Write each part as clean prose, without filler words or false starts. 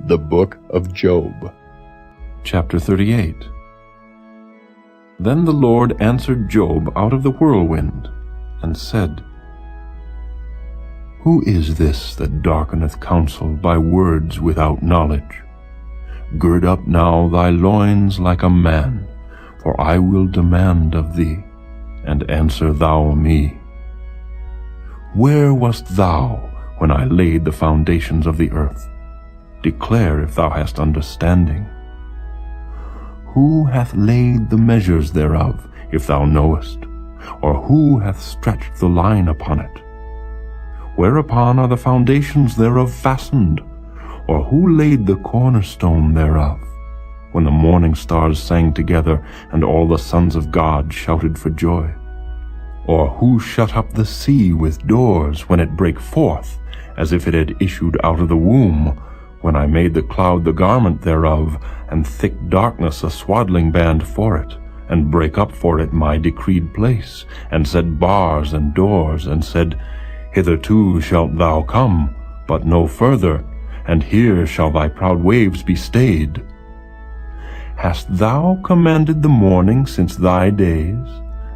The Book of Job. Chapter 38. Then the Lord answered Job out of the whirlwind, and said, Who is this that darkeneth counsel by words without knowledge? Gird up now thy loins like a man, for I will demand of thee, and answer thou me. Where wast thou when I laid the foundations of the earth? Declare if thou hast understanding. Who hath laid the measures thereof, if thou knowest? Or who hath stretched the line upon it? Whereupon are the foundations thereof fastened? Or who laid the cornerstone thereof? When the morning stars sang together, and all the sons of God shouted for joy? Or who shut up the sea with doors, when it brake forth, as if it had issued out of the womb, when I made the cloud the garment thereof, and thick darkness a swaddling band for it, and brake up for it my decreed place, and set bars and doors, and said, Hitherto shalt thou come, but no further, and here shall thy proud waves be stayed. Hast thou commanded the morning since thy days,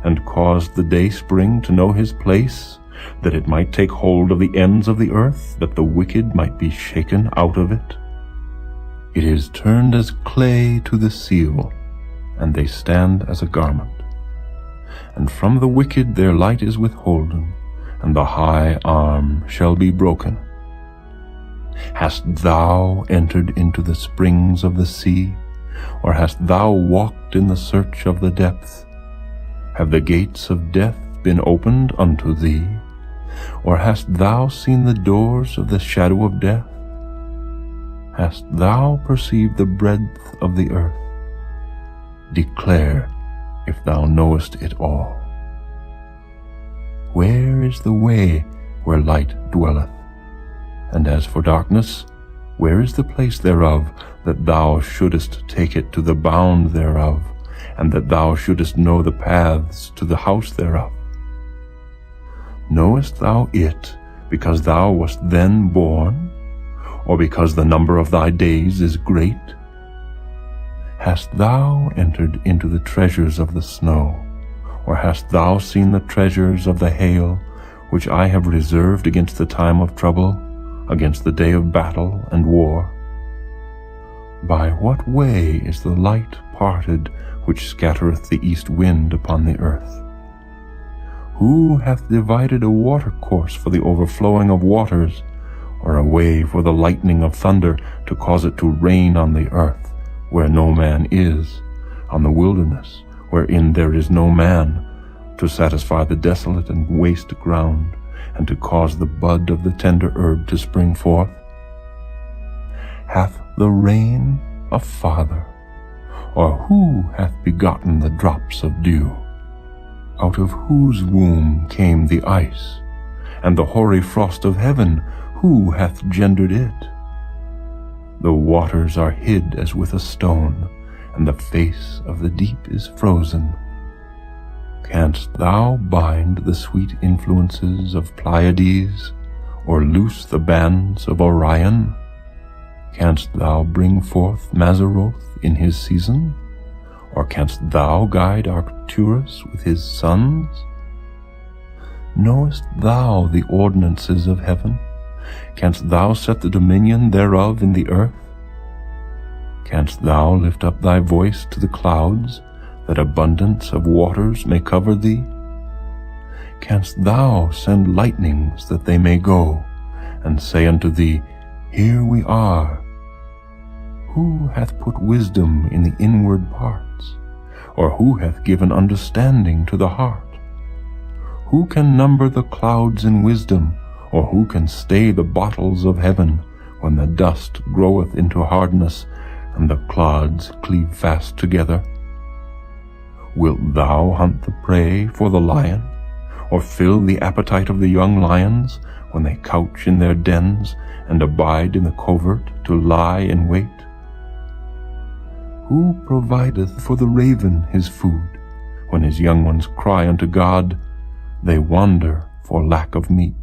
and caused the dayspring to know his place, that it might take hold of the ends of the earth, that the wicked might be shaken out of it? It is turned as clay to the seal, and they stand as a garment. And from the wicked their light is withholden, and the high arm shall be broken. Hast thou entered into the springs of the sea, or hast thou walked in the search of the depth? Have the gates of death been opened unto thee? Or hast thou seen the doors of the shadow of death? Hast thou perceived the breadth of the earth? Declare, if thou knowest it all. Where is the way where light dwelleth? And as for darkness, where is the place thereof, that thou shouldest take it to the bound thereof, and that thou shouldest know the paths to the house thereof? Knowest thou it because thou wast then born, or because the number of thy days is great? Hast thou entered into the treasures of the snow, or hast thou seen the treasures of the hail, which I have reserved against the time of trouble, against the day of battle and war? By what way is the light parted, which scattereth the east wind upon the earth? Who hath divided a watercourse for the overflowing of waters, or a way for the lightning of thunder, to cause it to rain on the earth, where no man is, on the wilderness, wherein there is no man, to satisfy the desolate and waste ground, and to cause the bud of the tender herb to spring forth? Hath the rain a father, or who hath begotten the drops of dew? Out of whose womb came the ice, and the hoary frost of heaven, who hath gendered it? The waters are hid as with a stone, and the face of the deep is frozen. Canst thou bind the sweet influences of Pleiades, or loose the bands of Orion? Canst thou bring forth Mazzaroth in his season? Or canst thou guide Arcturus with his sons? Knowest thou the ordinances of heaven? Canst thou set the dominion thereof in the earth? Canst thou lift up thy voice to the clouds, that abundance of waters may cover thee? Canst thou send lightnings that they may go, and say unto thee, Here we are? Who hath put wisdom in the inward parts? Or who hath given understanding to the heart? Who can number the clouds in wisdom, or who can stay the bottles of heaven, when the dust groweth into hardness, and the clods cleave fast together? Wilt thou hunt the prey for the lion, or fill the appetite of the young lions, when they couch in their dens, and abide in the covert to lie in wait? Who provideth for the raven his food? When his young ones cry unto God, they wander for lack of meat.